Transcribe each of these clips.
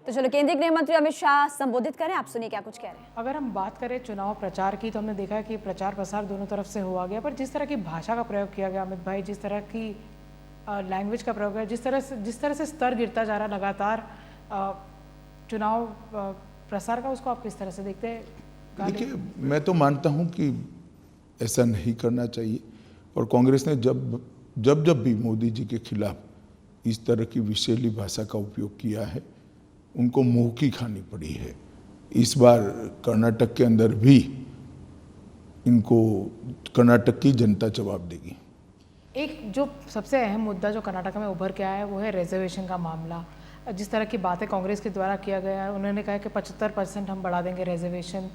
तो चलो केंद्रीय गृह मंत्री अमित शाह संबोधित करें, आप सुनिए क्या कुछ कह रहे हैं। अगर हम बात करें चुनाव प्रचार की तो हमने देखा कि प्रचार प्रसार दोनों तरफ से हुआ गया, पर जिस तरह की भाषा का प्रयोग किया गया अमित भाई, जिस तरह की लैंग्वेज का प्रयोग है, जिस तरह से स्तर गिरता जा रहा लगातार चुनाव प्रसार का, उसको आप किस तरह से देखते हैं? देखिए, मैं तो मानता हूं कि ऐसा नहीं करना चाहिए और कांग्रेस ने जब भी मोदी जी के खिलाफ इस तरह की विषैली भाषा का उपयोग किया है, उनको मुंह की खानी पड़ी है। इस बार कर्नाटक के अंदर भी इनको कर्नाटक की जनता जवाब देगी। एक जो सबसे अहम मुद्दा जो कर्नाटक में उभर के आया है वो है रिजर्वेशन का मामला। जिस तरह की बातें कांग्रेस के द्वारा किया गया है, उन्होंने कहा कि 75% हम बढ़ा देंगे रिजर्वेशन।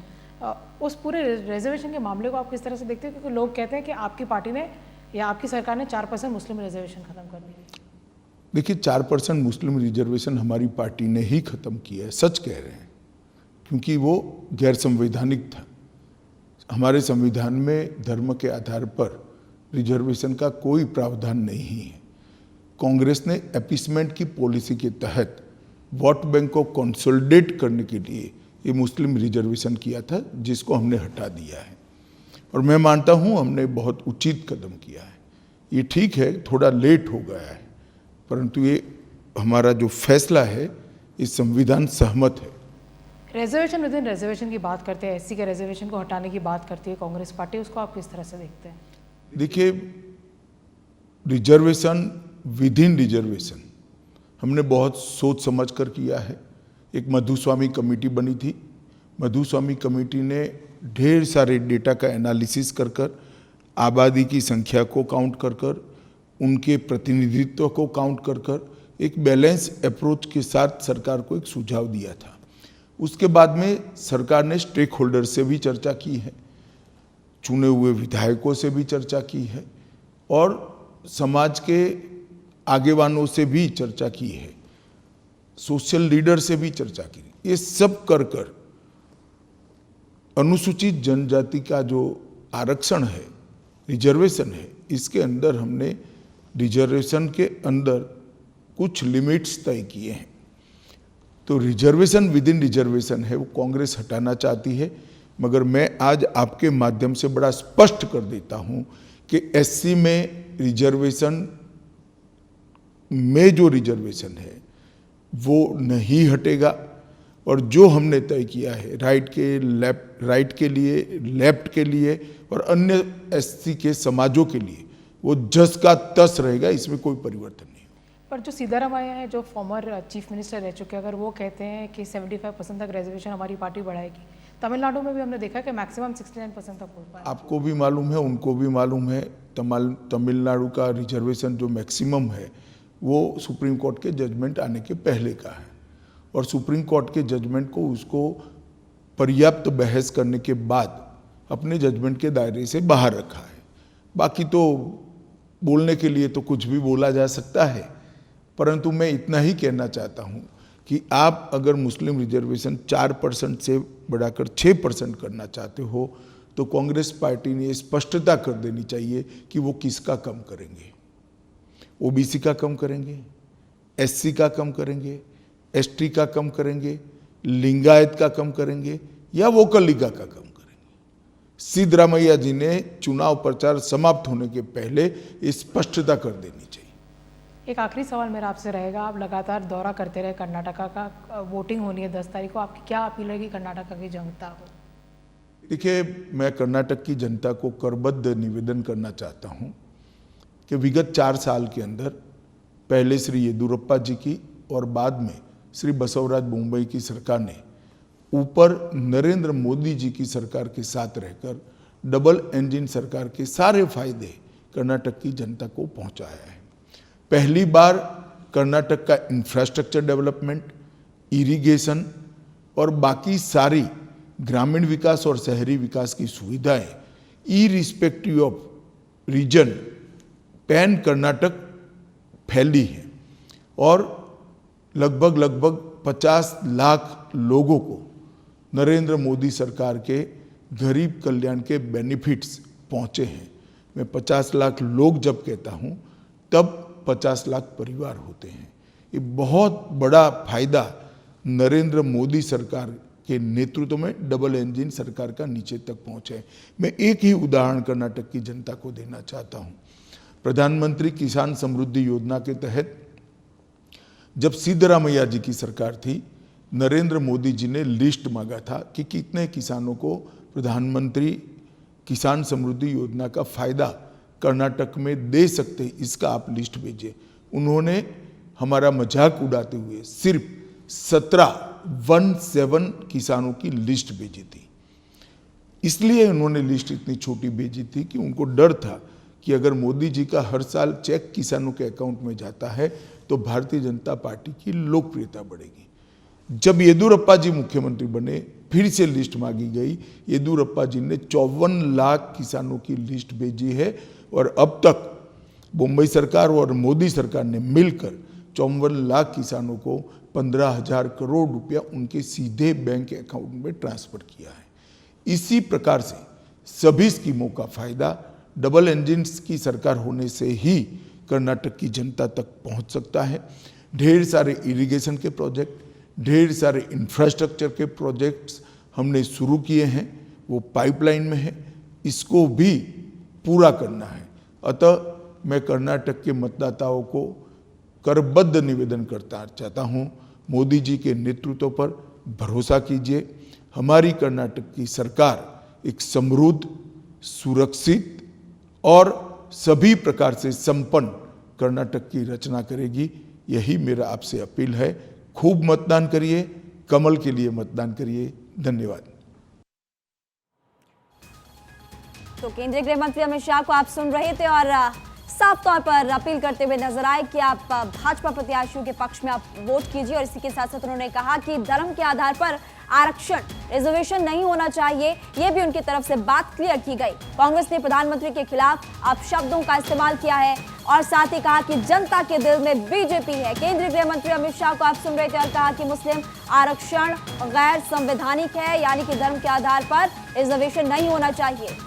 उस पूरे रिजर्वेशन के मामले को आप किस तरह से देखते हैं? क्योंकि लोग कहते हैं कि आपकी पार्टी ने या आपकी सरकार ने 4% मुस्लिम रिजर्वेशन खत्म कर दी। देखिए, 4% मुस्लिम रिजर्वेशन हमारी पार्टी ने ही खत्म किया है, सच कह रहे हैं, क्योंकि वो गैर संवैधानिक था। हमारे संविधान में धर्म के आधार पर रिजर्वेशन का कोई प्रावधान नहीं है। कांग्रेस ने अपीसमेंट की पॉलिसी के तहत वोट बैंक को कंसोलिडेट करने के लिए ये मुस्लिम रिजर्वेशन किया था, जिसको हमने हटा दिया है और मैं मानता हूँ हमने बहुत उचित कदम किया है। ये ठीक है, थोड़ा लेट हो गया है, परंतु ये हमारा जो फैसला है इस संविधान सहमत है। रिजर्वेशन विद इन रिजर्वेशन की बात करते हैं, एससी के रिजर्वेशन को हटाने की बात करती है कांग्रेस पार्टी, उसको आप किस तरह से देखते हैं? देखिए, रिजर्वेशन विद इन रिजर्वेशन हमने बहुत सोच समझ कर किया है। एक मधुस्वामी कमेटी बनी थी। मधुस्वामी कमेटी ने ढेर सारे डेटा का एनालिसिस कर कर, आबादी की संख्या को काउंट कर कर, उनके प्रतिनिधित्व को काउंट कर कर एक बैलेंस अप्रोच के साथ सरकार को एक सुझाव दिया था। उसके बाद में सरकार ने स्टेक होल्डर से भी चर्चा की है, चुने हुए विधायकों से भी चर्चा की है और समाज के आगेवानों से भी चर्चा की है, सोशल लीडर से भी चर्चा की। ये सब कर कर अनुसूचित जनजाति का जो आरक्षण है, रिजर्वेशन है, इसके अंदर हमने रिजर्वेशन के अंदर कुछ लिमिट्स तय किए हैं। तो रिजर्वेशन विद इन रिजर्वेशन है, वो कांग्रेस हटाना चाहती है, मगर मैं आज आपके माध्यम से बड़ा स्पष्ट कर देता हूं कि एससी में रिजर्वेशन में जो रिजर्वेशन है वो नहीं हटेगा और जो हमने तय किया है राइट के लिए, लेफ्ट के लिए और अन्य एससी के समाजों के लिए, वो जस का तस रहेगा, इसमें कोई परिवर्तन नहीं। पर जो सीतारामैया है, जो फॉर्मर चीफ मिनिस्टर रह चुके हैं, अगर वो कहते हैं कि 75% तक रिजर्वेशन हमारी पार्टी बढ़ाएगी, तमिलनाडु में भी हमने देखा कि मैक्सिमम 69% तक हो पाया। आपको भी मालूम है, उनको भी मालूम है, तमिलनाडु का रिजर्वेशन जो मैक्सिमम है वो सुप्रीम कोर्ट के जजमेंट आने के पहले का है और सुप्रीम कोर्ट के जजमेंट को उसको पर्याप्त बहस करने के बाद अपने जजमेंट के दायरे से बाहर रखा है। बाकी तो बोलने के लिए तो कुछ भी बोला जा सकता है, परंतु मैं इतना ही कहना चाहता हूं कि आप अगर मुस्लिम रिजर्वेशन 4% से बढ़ाकर 6% करना चाहते हो तो कांग्रेस पार्टी ने स्पष्टता कर देनी चाहिए कि वो किसका कम करेंगे। ओबीसी का कम करेंगे, एससी का कम करेंगे, एसटी का कम करेंगे, लिंगायत का कम करेंगे या वोकल लीगा का कम करेंगे। सिद्धरामैया जी ने चुनाव प्रचार समाप्त होने के पहले स्पष्टता कर देनी चाहिए। एक आखिरी सवाल मेरा आपसे रहेगा, आप लगातार दौरा करते रहे कर्नाटका का, वोटिंग होनी है 10 तारीख को, आपकी क्या अपील रहेगी कर्नाटका की जनता को? देखिए, मैं कर्नाटक की जनता को करबद्ध निवेदन करना चाहता हूं कि विगत 4 साल के अंदर पहले श्री येदियुरप्पा जी की और बाद में श्री बसवराज बोम्मई की सरकार ने ऊपर नरेंद्र मोदी जी की सरकार के साथ रहकर डबल इंजन सरकार के सारे फायदे कर्नाटक की जनता को पहुंचाया है। पहली बार कर्नाटक का इंफ्रास्ट्रक्चर डेवलपमेंट, इरिगेशन और बाकी सारी ग्रामीण विकास और शहरी विकास की सुविधाएं irrespective of region pan Karnataka फैली है और लगभग 50 लाख लोगों को नरेंद्र मोदी सरकार के गरीब कल्याण के बेनिफिट्स पहुंचे हैं। मैं 50 लाख लोग जब कहता हूं तब 50 लाख परिवार होते हैं। ये बहुत बड़ा फायदा नरेंद्र मोदी सरकार के नेतृत्व में डबल इंजन सरकार का नीचे तक पहुंचे। मैं एक ही उदाहरण कर्नाटक की जनता को देना चाहता हूं। प्रधानमंत्री किसान समृद्धि योजना के तहत जब सिद्धरामैया जी की सरकार थी, नरेंद्र मोदी जी ने लिस्ट मांगा था कि कितने किसानों को प्रधानमंत्री किसान समृद्धि योजना का फायदा कर्नाटक में दे सकते, इसका आप लिस्ट भेजिए। उन्होंने हमारा मजाक उड़ाते हुए सिर्फ 17 किसानों की लिस्ट भेजी थी। इसलिए उन्होंने लिस्ट इतनी छोटी भेजी थी कि उनको डर था कि अगर मोदी जी का हर साल चेक किसानों के अकाउंट में जाता है तो भारतीय जनता पार्टी की लोकप्रियता बढ़ेगी। जब येदुरप्पा जी मुख्यमंत्री बने, फिर से लिस्ट मांगी गई। येदुरप्पा जी ने 54 लाख किसानों की लिस्ट भेजी है और अब तक मुंबई सरकार और मोदी सरकार ने मिलकर 54 लाख किसानों को 15,000 करोड़ रुपया उनके सीधे बैंक अकाउंट में ट्रांसफर किया है। इसी प्रकार से सभी स्कीमों का फायदा डबल इंजन की सरकार होने से ही कर्नाटक की जनता तक पहुंच सकता है। ढेर सारे इरिगेशन के प्रोजेक्ट, ढेर सारे इंफ्रास्ट्रक्चर के प्रोजेक्ट्स हमने शुरू किए हैं, वो पाइपलाइन में है, इसको भी पूरा करना है। अतः मैं कर्नाटक के मतदाताओं को करबद्ध निवेदन करता चाहता हूँ, मोदी जी के नेतृत्व पर भरोसा कीजिए। हमारी कर्नाटक की सरकार एक समृद्ध, सुरक्षित और सभी प्रकार से संपन्न कर्नाटक की रचना करेगी। यही मेरा आपसे अपील है। खूब मतदान करिए, कमल के लिए मतदान करिए। धन्यवाद। तो केंद्रीय गृह मंत्री अमित शाह को आप सुन रहे थे और साफ तौर पर अपील करते हुए नजर आए कि आप भाजपा प्रत्याशियों के पक्ष में आप वोट कीजिए। और इसी के साथ साथ उन्होंने कहा कि धर्म के आधार पर आरक्षण, रिजर्वेशन नहीं होना चाहिए, ये भी उनकी तरफ से बात क्लियर की गई। कांग्रेस ने प्रधानमंत्री के खिलाफ अपशब्दों का इस्तेमाल किया है और साथ ही कहा कि जनता के दिल में बीजेपी है। केंद्रीय गृह मंत्री अमित शाह को आप सुन रहे थे और कहा कि मुस्लिम आरक्षण गैर संवैधानिक है, यानी कि धर्म के आधार पर रिजर्वेशन नहीं होना चाहिए।